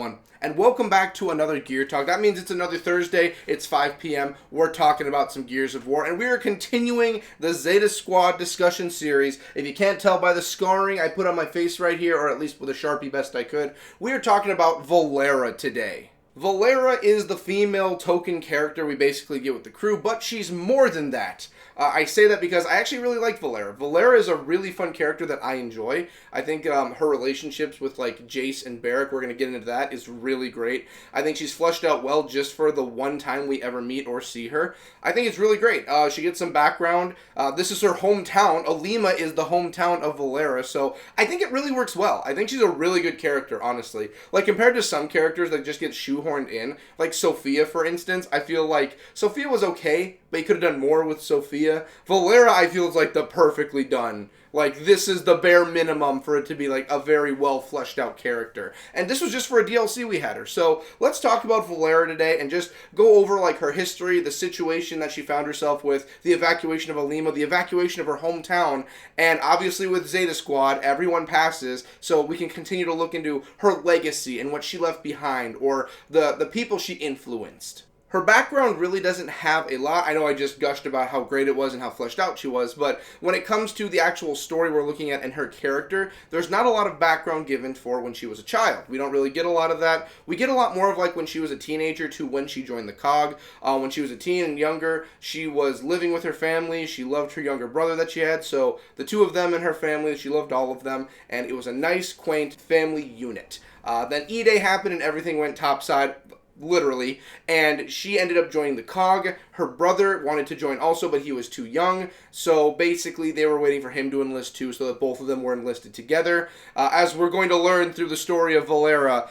everyone, and welcome back to another Gear Talk. That means it's another Thursday, it's 5 p.m, we're talking about some Gears of War, and we are continuing the Zeta Squad discussion series. If you can't tell by the scarring I put on my face right here, or at least with a Sharpie best I could, we are talking about Valera today. Valera is the female token character we basically get with the crew, but she's more than that. I say that because I actually really like Valera. Valera is a really fun character that I enjoy. I think her relationships with like Jace and Barrick, we're going to get into that, is really great. I think she's fleshed out well just for the one time we ever meet or see her. I think it's really great. She gets some background. This is her hometown. Alima is the hometown of Valera, so I think it really works well. I think she's a really good character, honestly. Like compared to some characters that just get shoehorned in, like Sophia, for instance, I feel like Sophia was okay, but you could have done more with Sophia. Valera, I feel, is like the perfectly done. Like, this is the bare minimum for it to be like a very well fleshed out character. And this was just for a DLC we had her. So let's talk about Valera today and just go over like her history, the situation that she found herself with, the evacuation of Alima, the evacuation of her hometown, and obviously with Zeta Squad, everyone passes, so we can continue to look into her legacy and what she left behind, or the people she influenced. Her background really doesn't have a lot. I know I just gushed about how great it was and how fleshed out she was, but when it comes to the actual story we're looking at and her character, there's not a lot of background given for when she was a child. We don't really get a lot of that. We get a lot more of like when she was a teenager to when she joined the COG. When she was a teen and younger, she was living with her family. She loved her younger brother that she had, so the two of them and her family, she loved all of them, and it was a nice, quaint family unit. Then E-Day happened and everything went topside, literally, and she ended up joining the COG. Her brother wanted to join also, but he was too young, so basically they were waiting for him to enlist too, so that both of them were enlisted together. As we're going to learn through the story of Valera,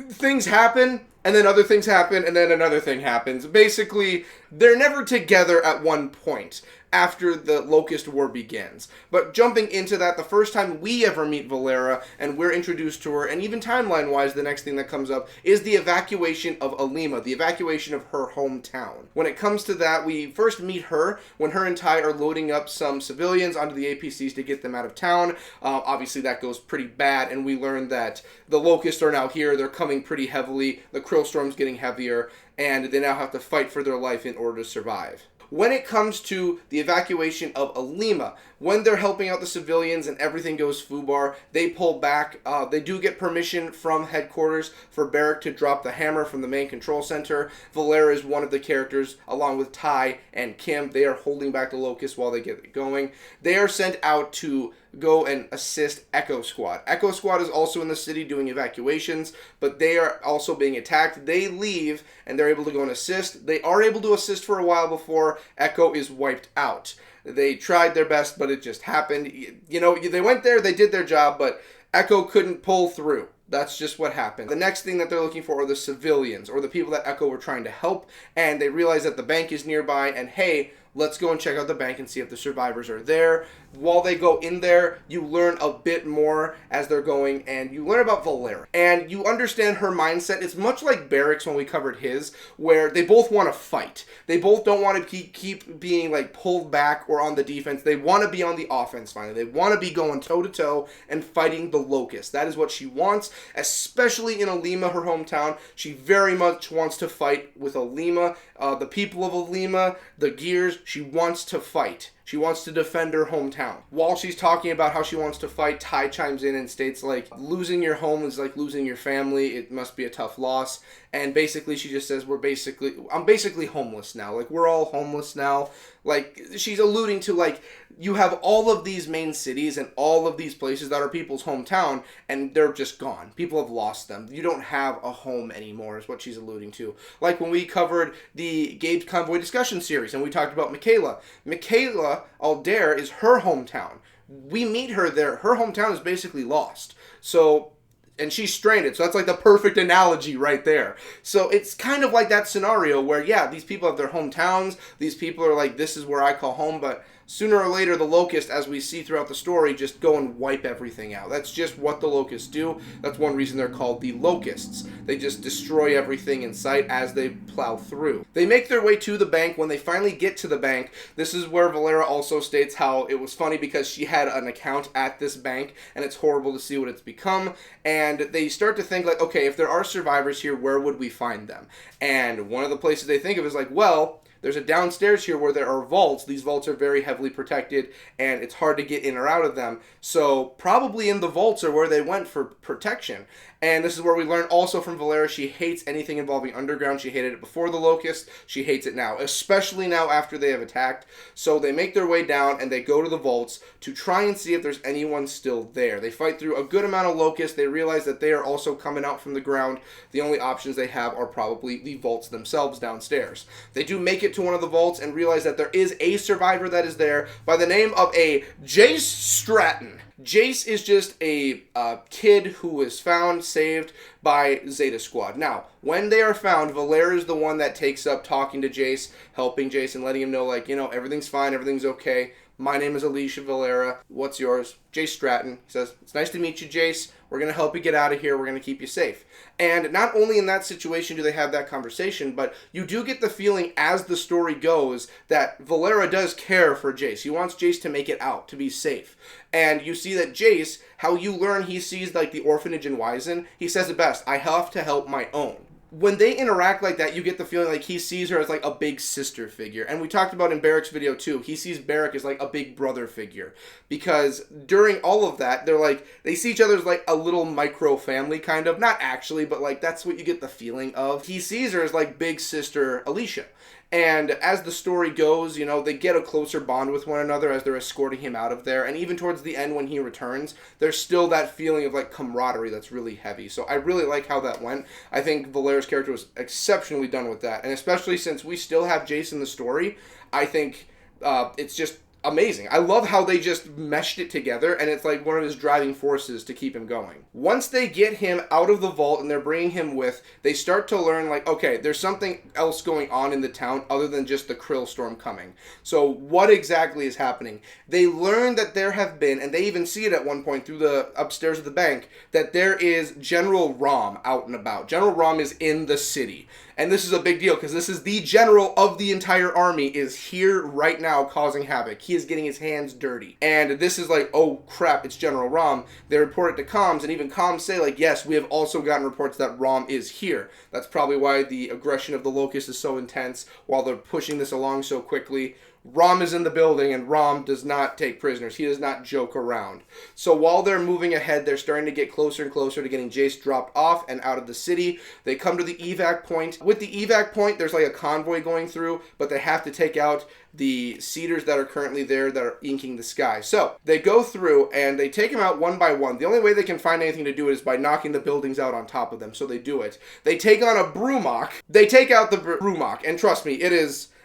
things happen, and then other things happen, and then another thing happens. Basically, they're never together at one point after the Locust War begins. But jumping into that, the first time we ever meet Valera, and we're introduced to her, and even timeline-wise, the next thing that comes up is the evacuation of Alima, the evacuation of her hometown. When it comes to that, we first meet her when her and Ty are loading up some civilians onto the APCs to get them out of town. Obviously, that goes pretty bad, and we learn that the Locusts are now here. They're coming pretty heavily. The Krillstorm's getting heavier, and they now have to fight for their life in order to survive. When it comes to the evacuation of Alima, when they're helping out the civilians and everything goes foobar, they pull back. They do get permission from headquarters for Barrick to drop the hammer from the main control center. Valera is one of the characters, along with Ty and Kim. They are holding back the Locust while they get it going. They are sent out to go and assist Echo Squad. Echo Squad is also in the city doing evacuations, but they are also being attacked. They leave, and they're able to go and assist. They are able to assist for a while before Echo is wiped out. They tried their best, but it just happened. You know, they went there, they did their job, but Echo couldn't pull through. That's just what happened. The next thing that they're looking for are the civilians, or the people that Echo were trying to help, and they realize that the bank is nearby, and hey, let's go and check out the bank and see if the survivors are there. While they go in there, you learn a bit more as they're going, and you learn about Valera. And you understand her mindset. It's much like Barrick's when we covered his, where they both want to fight. They both don't want to keep being like pulled back or on the defense. They want to be on the offense finally. They want to be going toe-to-toe and fighting the Locust. That is what she wants, especially in Alima, her hometown. She very much wants to fight with Alima, the people of Alima, the Gears. She wants to fight. She wants to defend her hometown. While she's talking about how she wants to fight, Ty chimes in and states like, losing your home is like losing your family. It must be a tough loss. And basically she just says, I'm basically homeless now. Like, we're all homeless now. Like, she's alluding to like, you have all of these main cities and all of these places that are people's hometown, and they're just gone. People have lost them. You don't have a home anymore, is what she's alluding to. Like when we covered the Gabe's Convoy discussion series, and we talked about Michaela. Michaela Alder is her hometown. We meet her there. Her hometown is basically lost. So, and she's stranded, so that's like the perfect analogy right there. So it's kind of like that scenario where, yeah, these people have their hometowns. These people are like, this is where I call home, but sooner or later, the Locust, as we see throughout the story, just go and wipe everything out. That's just what the Locusts do. That's one reason they're called the Locusts. They just destroy everything in sight as they plow through. They make their way to the bank. When they finally get to the bank, this is where Valera also states how it was funny because she had an account at this bank, and it's horrible to see what it's become. And and they start to think like, okay, if there are survivors here, where would we find them? And one of the places they think of is like, well, there's a downstairs here where there are vaults. These vaults are very heavily protected, and it's hard to get in or out of them. So probably in the vaults are where they went for protection. And this is where we learn also from Valera, she hates anything involving underground. She hated it before the Locust. She hates it now, especially now after they have attacked. So they make their way down, and they go to the vaults to try and see if there's anyone still there. They fight through a good amount of Locusts. They realize that they are also coming out from the ground. The only options they have are probably the vaults themselves downstairs. They do make it to one of the vaults and realize that there is a survivor that is there by the name of a Jace Stratton. Jace is just a kid who was found, saved by Zeta Squad. Now, when they are found, Valera is the one that takes up talking to Jace, helping Jace and letting him know, like, you know, everything's fine, everything's okay. My name is Alicia Valera. What's yours? Jace Stratton. He says, it's nice to meet you, Jace. We're going to help you get out of here. We're going to keep you safe. And not only in that situation do they have that conversation, but you do get the feeling as the story goes that Valera does care for Jace. He wants Jace to make it out, to be safe. And you see that Jace, how you learn he sees like the orphanage in Wizen, he says it best, I have to help my own. When they interact like that, you get the feeling like he sees her as like a big sister figure. And we talked about in Barrick's video too, he sees Barrick as like a big brother figure. Because during all of that, they're like, they see each other as like a little micro family kind of. Not actually, but like that's what you get the feeling of. He sees her as like big sister Alicia. And as the story goes, you know, they get a closer bond with one another as they're escorting him out of there. And even towards the end when he returns, there's still that feeling of like camaraderie that's really heavy. So I really like how that went. I think Valera's character was exceptionally done with that. And especially since we still have Jace in the story, I think it's just amazing. I love how they just meshed it together, and it's like one of his driving forces to keep him going. Once they get him out of the vault and they're bringing him with, they start to learn like, okay, there's something else going on in the town other than just the Krill storm coming. So what exactly is happening? They learn that there have been, and they even see it at one point through the upstairs of the bank, that there is General RAAM out and about. General RAAM is in the city. And this is a big deal because this is the general of the entire army is here right now causing havoc. He is getting his hands dirty. And this is like, oh crap, it's General RAAM. They report it to comms, and even comms say like, yes, we have also gotten reports that RAAM is here. That's probably why the aggression of the Locust is so intense while they're pushing this along so quickly. RAAM is in the building, and RAAM does not take prisoners. He does not joke around. So while they're moving ahead, they're starting to get closer and closer to getting Jace dropped off and out of the city. They come to the evac point. With the evac point, there's like a convoy going through, but they have to take out the cedars that are currently there that are inking the sky. So they go through and they take them out one by one. The only way they can find anything to do it is by knocking the buildings out on top of them. So they do it. They take on a Brumok. They take out the Brumok, and trust me,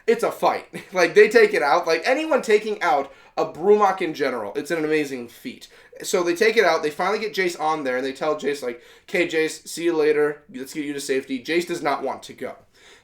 it's a fight. Like, they take it out. Like, anyone taking out a Brumok in general, it's an amazing feat. So they take it out. They finally get Jace on there, and they tell Jace, like, okay, Jace, see you later. Let's get you to safety. Jace does not want to go.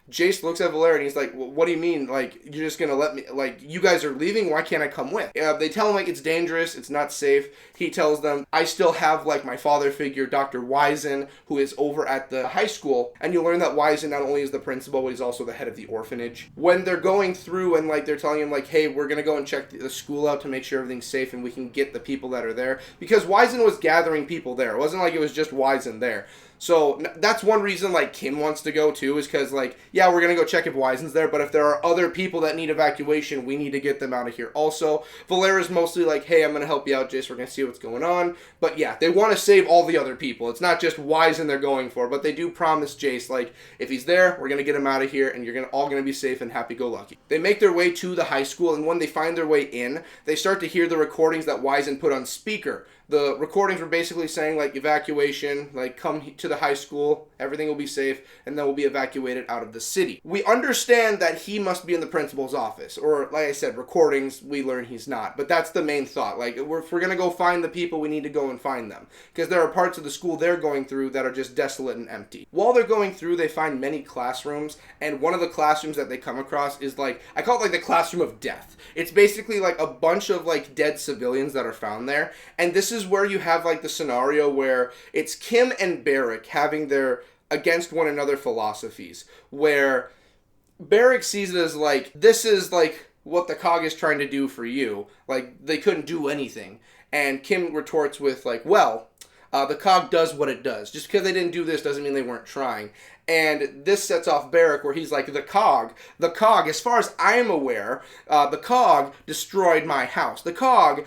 Jace looks at Valera and he's like, well, what do you mean? Like, you're just going to let me, like, you guys are leaving? Why can't I come with? They tell him, like, it's dangerous. It's not safe. He tells them, I still have, like, my father figure, Dr. Wizen, who is over at the high school. And you learn that Wizen not only is the principal, but he's also the head of the orphanage. When they're going through and, like, they're telling him, like, hey, we're going to go and check the school out to make sure everything's safe and we can get the people that are there. Because Wizen was gathering people there. It wasn't like it was just Wizen there. So that's one reason, like, Kim wants to go, too, is because, like, yeah, we're going to go check if Wizen's there, but if there are other people that need evacuation, we need to get them out of here. Also, Valera's mostly like, hey, I'm going to help you out, Jace, we're going to see what's going on. But, yeah, they want to save all the other people. It's not just Wizen they're going for, but they do promise Jace, like, if he's there, we're going to get him out of here, and you're all going to be safe and happy-go-lucky. They make their way to the high school, and when they find their way in, they start to hear the recordings that Wizen put on speaker. The recordings were basically saying, like, evacuation, like, come to the high school, everything will be safe, and then we'll be evacuated out of the city. We understand that he must be in the principal's office, or, like I said, recordings, we learn he's not. But that's the main thought. Like, if we're going to go find the people, we need to go and find them. Because there are parts of the school they're going through that are just desolate and empty. While they're going through, they find many classrooms, and one of the classrooms that they come across is, like, I call it, like, the classroom of death. It's basically, like, a bunch of, like, dead civilians that are found there, and this is where you have, like, the scenario where it's Kim and Barrick having their against one another philosophies, where Barrick sees it as, like, this is, like, what the COG is trying to do for you. Like, they couldn't do anything. And Kim retorts with, like, well, The COG does what it does. Just because they didn't do this doesn't mean they weren't trying. And this sets off Barrick, where he's like, the COG, as far as I am aware, the COG destroyed my house. The COG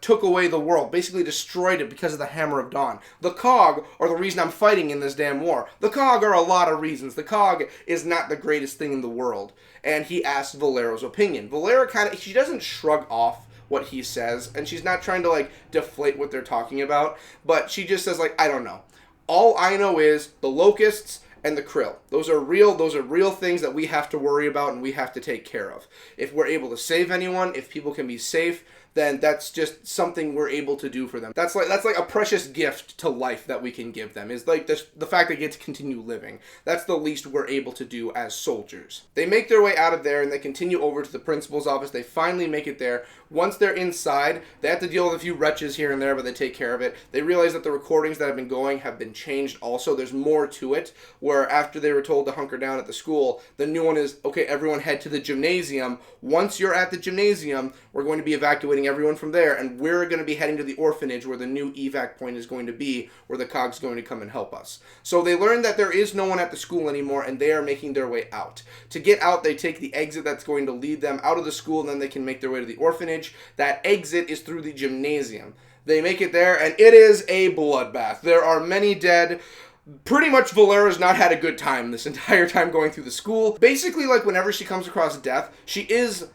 took away the world, basically destroyed it because of the Hammer of Dawn. The COG are the reason I'm fighting in this damn war. The COG are a lot of reasons. The COG is not the greatest thing in the world. And he asked Valero's opinion. Valera she doesn't shrug off what he says, and she's not trying to, like, deflate what they're talking about, but she just says, like, I don't know. All I know is the locusts and the krill. Those are real things that we have to worry about and we have to take care of. If we're able to save anyone, if people can be safe, then that's just something we're able to do for them. That's like a precious gift to life that we can give them, is like the fact they get to continue living. That's the least we're able to do as soldiers. They make their way out of there and they continue over to the principal's office. They finally make it there. Once they're inside, they have to deal with a few wretches here and there, but they take care of it. They realize that the recordings that have been going have been changed also. There's more to it, where after they were told to hunker down at the school, the new one is, okay, everyone head to the gymnasium. Once you're at the gymnasium, we're going to be evacuating everyone from there, and we're going to be heading to the orphanage where the new evac point is going to be, where the COG's going to come and help us. So they learn that there is no one at the school anymore, and they are making their way out. To get out, they take the exit that's going to lead them out of the school, and then they can make their way to the orphanage. That exit is through the gymnasium. They make it there, and it is a bloodbath. There are many dead. Pretty much Valera's not had a good time this entire time going through the school. Basically, like, whenever she comes across death, she's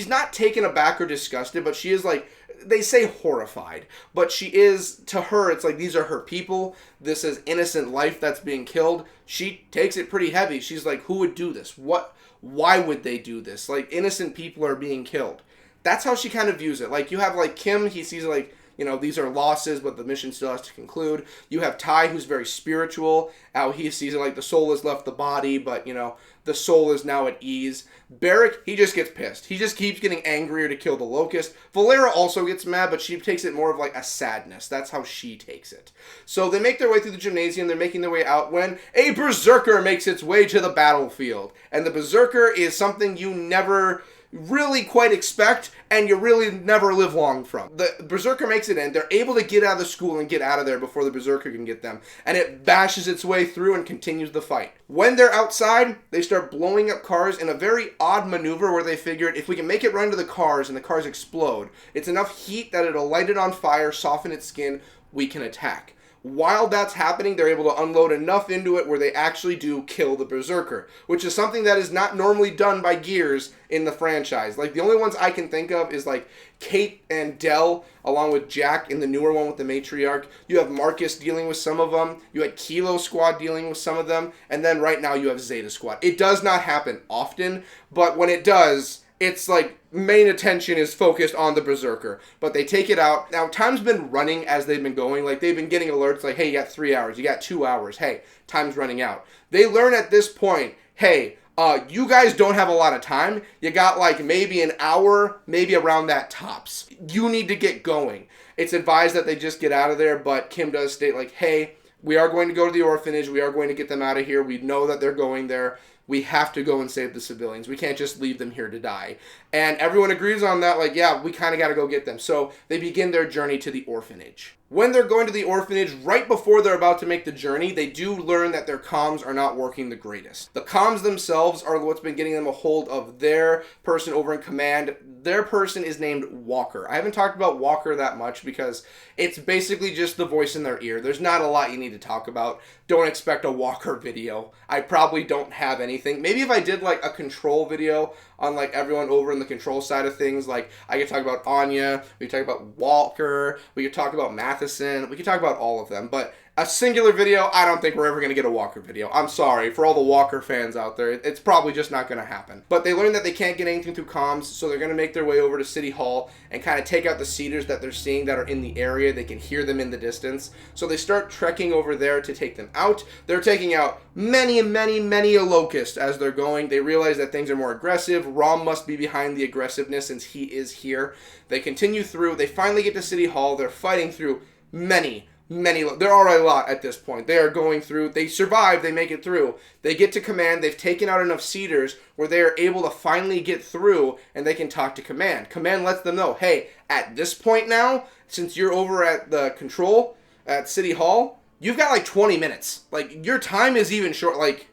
not taken aback or disgusted, but she is, like, they say horrified, but she is, to her, it's like, these are her people. This is innocent life that's being killed. She takes it pretty heavy. She's like, who would do this? Why would they do this? Like, innocent people are being killed. That's how she kind of views it. Like, you have, like, Kim, he sees, like, you know, these are losses, but the mission still has to conclude. You have Ty, who's very spiritual. How he sees it like the soul has left the body, but, you know, the soul is now at ease. Barrick, he just gets pissed. He just keeps getting angrier to kill the locust. Valera also gets mad, but she takes it more of like a sadness. That's how she takes it. So they make their way through the gymnasium. They're making their way out when a berserker makes its way to the battlefield. And the berserker is something you never really quite expect, and you really never live long from. The berserker makes it in. They're able to get out of the school and get out of there before the berserker can get them, and it bashes its way through and continues the fight. When they're outside, they start blowing up cars in a very odd maneuver where they figured if we can make it run to the cars and the cars explode, it's enough heat that it'll light it on fire, soften its skin, we can attack. While that's happening, they're able to unload enough into it where they actually do kill the berserker, which is something that is not normally done by Gears in the franchise. Like, the only ones I can think of is, like, Kate and Del, along with Jack in the newer one with the matriarch. You have Marcus dealing with some of them. You had Kilo Squad dealing with some of them. And then right now you have Zeta Squad. It does not happen often, but when it does, it's like main attention is focused on the berserker, but they take it out. Now, time's been running as they've been going. Like, they've been getting alerts like, hey, you got 3 hours, you got 2 hours, hey, time's running out. They learn at this point, hey, you guys don't have a lot of time. You got like maybe an hour, maybe around that tops. You need to get going. It's advised that they just get out of there, but Kim does state like, hey, we are going to go to the orphanage. We are going to get them out of here. We know that they're going there. We have to go and save the civilians. We can't just leave them here to die. And everyone agrees on that, like, yeah, we kind of got to go get them. So they begin their journey to the orphanage. When they're going to the orphanage, right before they're about to make the journey, they do learn that their comms are not working the greatest. The comms themselves are what's been getting them a hold of their person over in command. Their person is named Walker. I haven't talked about Walker that much because it's basically just the voice in their ear. There's not a lot you need to talk about. Don't expect a Walker video. I probably don't have anything. Maybe if I did like a control video on like everyone over in the control side of things, like I could talk about Anya, we could talk about Walker, we could talk about Matheson, we could talk about all of them, but a singular video, I don't think we're ever going to get a Walker video. I'm sorry for all the Walker fans out there. It's probably just not going to happen. But they learn that they can't get anything through comms, so they're going to make their way over to City Hall and kind of take out the cedars that they're seeing that are in the area. They can hear them in the distance. So they start trekking over there to take them out. They're taking out many a locust as they're going. They realize that things are more aggressive. RAAM must be behind the aggressiveness since he is here. They continue through. They finally get to City Hall. They're fighting through many, there are a lot at this point. They are going through, they survive, they make it through. They get to command, they've taken out enough cedars where they are able to finally get through and they can talk to command. Command lets them know, hey, at this point now, since you're over at the control, at City Hall, you've got like 20 minutes. Like, your time is even short. Like,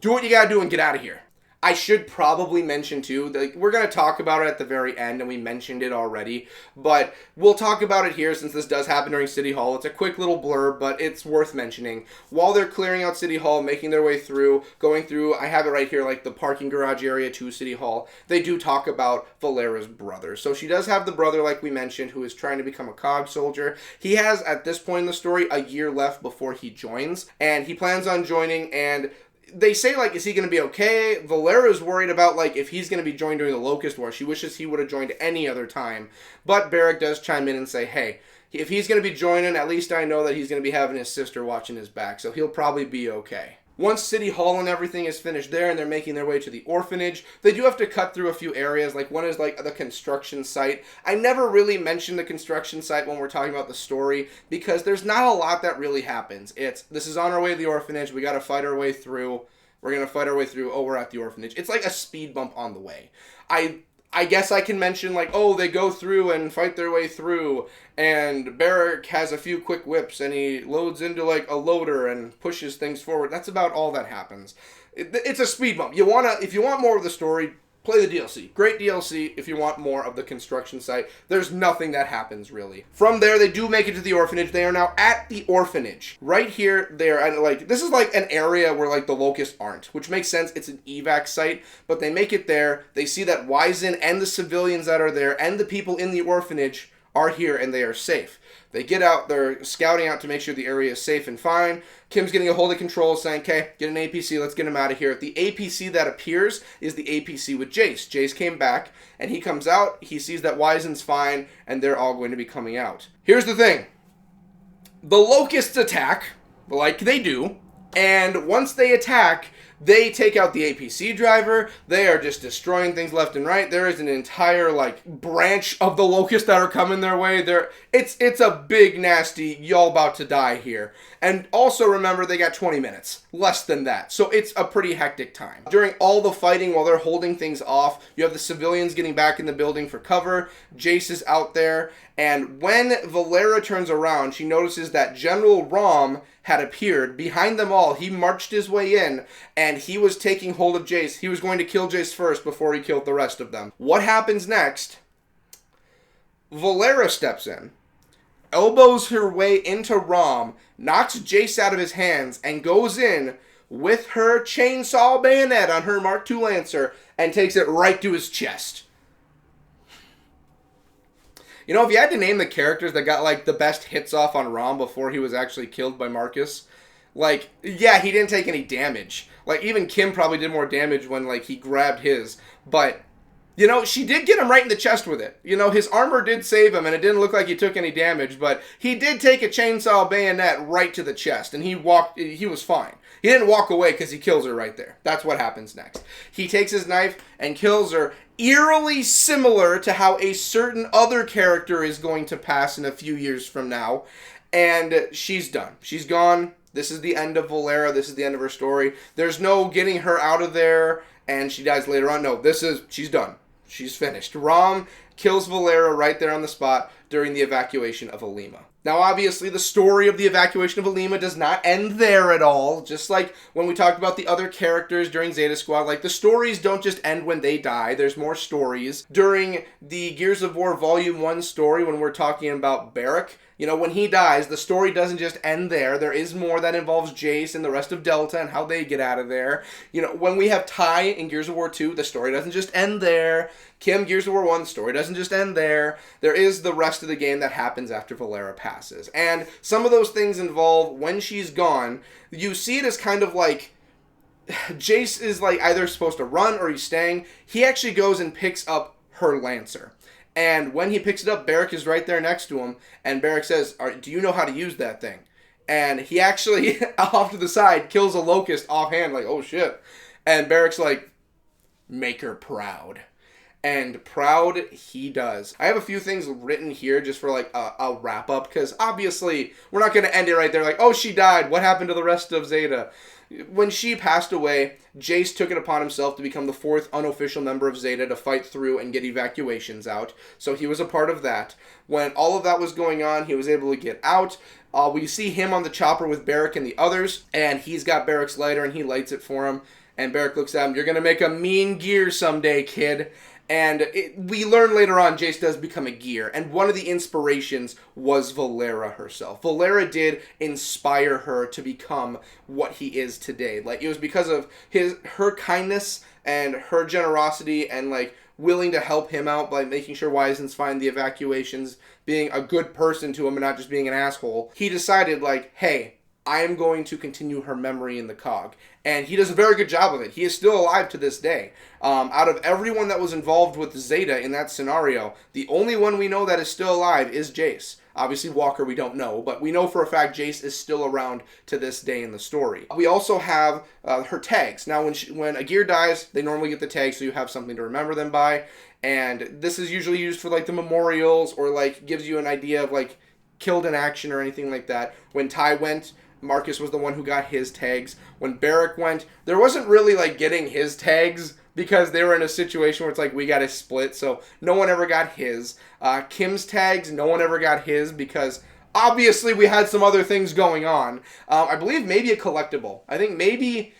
do what you gotta do and get out of here. I should probably mention too, that we're going to talk about it at the very end, and we mentioned it already, but we'll talk about it here since this does happen during City Hall. It's a quick little blurb, but it's worth mentioning. While they're clearing out City Hall, making their way through, going through, I have it right here, like the parking garage area to City Hall, they do talk about Valera's brother. So she does have the brother, like we mentioned, who is trying to become a COG soldier. He has, at this point in the story, a year left before he joins, and he plans on joining, and they say, like, is he going to be okay? Valera's worried about, like, if he's going to be joined during the Locust War. She wishes he would have joined any other time. But Barrick does chime in and say, hey, if he's going to be joining, at least I know that he's going to be having his sister watching his back, so he'll probably be okay. Once City Hall and everything is finished there and they're making their way to the orphanage, they do have to cut through a few areas. Like, one is like the construction site. I never really mentioned the construction site when we're talking about the story because there's not a lot that really happens. This is on our way to the orphanage. We got to fight our way through. We're going to fight our way through. Oh, we're at the orphanage. It's like a speed bump on the way. I guess I can mention, like, oh, they go through and fight their way through, and Barrick has a few quick whips, and he loads into, like, a loader and pushes things forward. That's about all that happens. It's a speed bump. If you want more of the story, play the DLC. Great DLC if you want more of the construction site. There's nothing that happens, really. From there, they do make it to the orphanage. They are now at the orphanage. Right here, they're at, like, this is like an area where, like, the Locusts aren't, which makes sense. It's an evac site, but they make it there. They see that Wizen and the civilians that are there and the people in the orphanage are here and they are safe. They get out, they're scouting out to make sure the area is safe and fine. Kim's getting a hold of controls saying, okay, get an APC, let's get him out of here. The APC that appears is the APC with Jace. Jace came back, and he comes out, he sees that Wizen's fine, and they're all going to be coming out. Here's the thing. The Locusts attack, like they do, and once they attack, they take out the APC driver. They are just destroying things left and right. There is an entire, like, branch of the Locusts that are coming their way. It's a big, nasty, y'all about to die here. And also remember, they got 20 minutes. Less than that. So it's a pretty hectic time. During all the fighting, while they're holding things off, you have the civilians getting back in the building for cover. Jace is out there. And when Valera turns around, she notices that General RAAM had appeared. Behind them all, he marched his way in, and he was taking hold of Jace. He was going to kill Jace first before he killed the rest of them. What happens next? Valera steps in, elbows her way into RAAM, knocks Jace out of his hands, and goes in with her chainsaw bayonet on her Mark II Lancer and takes it right to his chest. You know, if you had to name the characters that got, like, the best hits off on RAAM before he was actually killed by Marcus, like, yeah, he didn't take any damage. Like, even Kim probably did more damage when, like, he grabbed his. But, you know, she did get him right in the chest with it. You know, his armor did save him, and it didn't look like he took any damage, but he did take a chainsaw bayonet right to the chest, and he was fine. He didn't walk away because he kills her right there. That's what happens next. He takes his knife and kills her, eerily similar to how a certain other character is going to pass in a few years from now. And she's done. She's gone. This is the end of Valera. This is the end of her story. There's no getting her out of there and she dies later on. No, she's done. She's finished. RAAM kills Valera right there on the spot during the evacuation of Alima. Now, obviously, the story of the evacuation of Alima does not end there at all. Just like when we talked about the other characters during Zeta Squad, like, the stories don't just end when they die. There's more stories. During the Gears of War Volume 1 story, when we're talking about Barrick, you know, when he dies, the story doesn't just end there. There is more that involves Jace and the rest of Delta and how they get out of there. You know, when we have Ty in Gears of War 2, the story doesn't just end there. Kim, Gears of War 1, the story doesn't just end there. There is the rest of the game that happens after Valera passes. And some of those things involve, when she's gone, you see it as kind of like Jace is, like, either supposed to run or he's staying. He actually goes and picks up her Lancer. And when he picks it up, Barrick is right there next to him. And Barrick says, do you know how to use that thing? And he actually, off to the side, kills a Locust offhand, like, oh shit. And Barrick's like, make her proud. and proud he does. I have a few things written here just for like a wrap up, because obviously we're not going to end it right there like, oh, she died, what happened to the rest of Zeta? When she passed away, Jace took it upon himself to become the 4th unofficial member of Zeta to fight through and get evacuations out. So he was a part of that. When all of that was going on, he was able to get out. We see him on the chopper with Barrick and the others, and he's got Barrick's lighter and he lights it for him. And Barrick looks at him, "You're going to make a mean gear someday, kid." And we learn later on Jace does become a gear. And one of the inspirations was Valera herself. Valera did inspire her to become what he is today. Like, it was because of her kindness and her generosity and, like, willing to help him out by making sure Wisen's find the evacuations, being a good person to him and not just being an asshole. He decided, like, hey, I am going to continue her memory in the cog. And he does a very good job of it. He is still alive to this day. Out of everyone that was involved with Zeta in that scenario, the only one we know that is still alive is Jace. Obviously, Walker we don't know, but we know for a fact Jace is still around to this day in the story. We also have her tags. Now, when a gear dies, they normally get the tags, so you have something to remember them by. And this is usually used for, like, the memorials, or, like, gives you an idea of, like, killed in action or anything like that. When Ty went, Marcus was the one who got his tags. When Barrick went, there wasn't really, like, getting his tags because they were in a situation where it's like, we got to split, so no one ever got his. Kim's tags, no one ever got his because obviously we had some other things going on. I believe maybe a collectible. I think maybe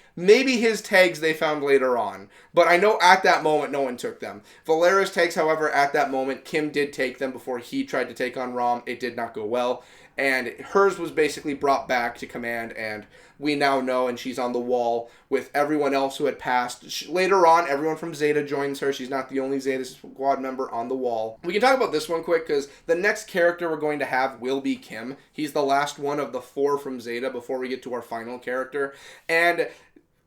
his tags they found later on. But I know at that moment no one took them. Valera's tags, however, at that moment, Kim did take them before he tried to take on RAAM. It did not go well. And hers was basically brought back to command, and we now know, and she's on the wall with everyone else who had passed. Later on, everyone from Zeta joins her. She's not the only Zeta Squad member on the wall. We can talk about this one quick, because the next character we're going to have will be Kim. He's the last one of the 4 from Zeta before we get to our final character. And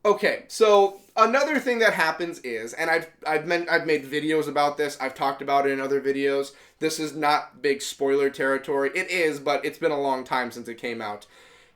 okay, so another thing that happens is, and I've made videos about this. I've talked about it in other videos. This is not big spoiler territory. It is, but it's been a long time since it came out.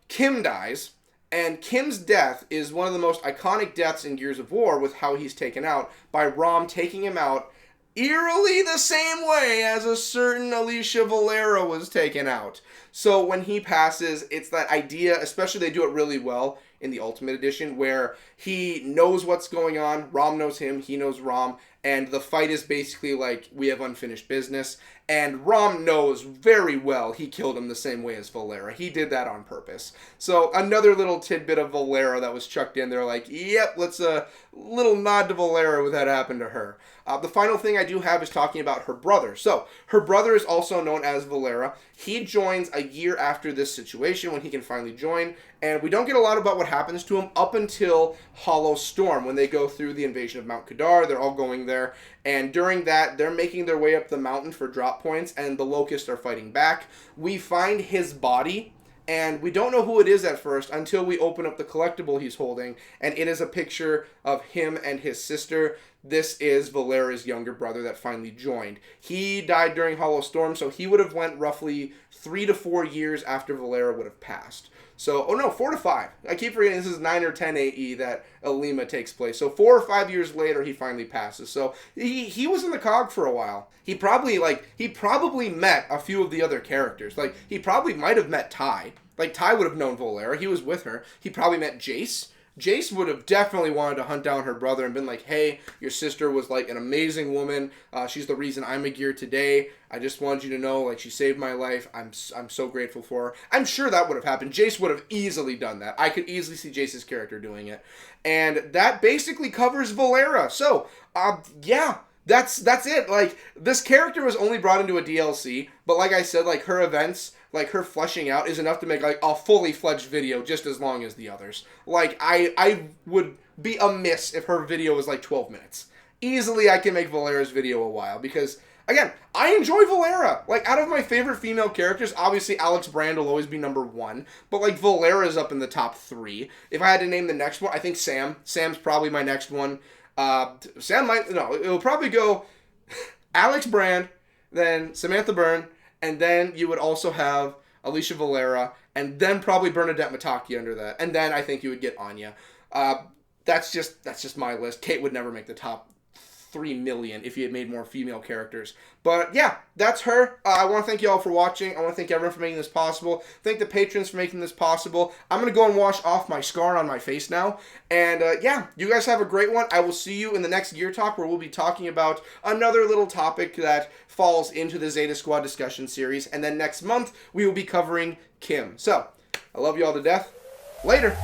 Kim dies, and Kim's death is one of the most iconic deaths in Gears of War with how he's taken out by RAAM taking him out eerily the same way as a certain Alicia Valera was taken out. So when he passes, it's that idea, especially they do it really well in the Ultimate Edition, where he knows what's going on, RAAM knows him, he knows RAAM, and the fight is basically like, we have unfinished business, and RAAM knows very well he killed him the same way as Valera. He did that on purpose. So another little tidbit of Valera that was chucked in there, like, yep, let's a little nod to Valera with that happened to her. The final thing I do have is talking about her brother. So, her brother is also known as Valera. He joins a year after this situation when he can finally join, and we don't get a lot about what happens to him up until Hollow Storm, when they go through the invasion of Mount Kadar. They're all going there, and during that, they're making their way up the mountain for drop points, and the Locusts are fighting back. We find his body, and we don't know who it is at first until we open up the collectible he's holding, and it is a picture of him and his sister. This is Valera's younger brother that finally joined. He died during Hollow Storm, so he would have went roughly 3 to 4 years after Valera would have passed. So, oh no, 4 to 5. I keep forgetting this is 9 or 10 AE that Elima takes place. So 4 or 5 years later, he finally passes. So he was in the cog for a while. He probably met a few of the other characters. Like, he probably might have met Ty. Like, Ty would have known Valera. He was with her. He probably met Jace. Jace would have definitely wanted to hunt down her brother and been like, hey, your sister was like an amazing woman. She's the reason I'm a gear today. I just wanted you to know, like, she saved my life. I'm so grateful for her. I'm sure that would have happened. Jace would have easily done that. I could easily see Jace's character doing it. And that basically covers Valera. So, yeah. That's it. Like, this character was only brought into a DLC, but like I said, like, her events, like, her fleshing out is enough to make, like, a fully fledged video just as long as the others. Like, I would be amiss if her video was, like, 12 minutes. Easily, I can make Valera's video a while, because, again, I enjoy Valera. Like, out of my favorite female characters, obviously Alex Brand will always be number 1, but, like, Valera's up in the top 3. If I had to name the next one, I think Sam. Sam's probably my next one. It'll probably go Alex Brand, then Samantha Byrne, and then you would also have Alicia Valera, and then probably Bernadette Mataki under that, and then I think you would get Anya. That's just my list. Kate would never make the top 3 million if you had made more female characters. But yeah, that's her. I want to thank you all for watching. I want to thank everyone for making this possible. Thank the patrons for making this possible. I'm going to go and wash off my scar on my face now. And yeah, you guys have a great one. I will see you in the next Gear Talk, where we'll be talking about another little topic that falls into the Zeta Squad discussion series. And then next month, we will be covering Kim. So, I love you all to death. Later.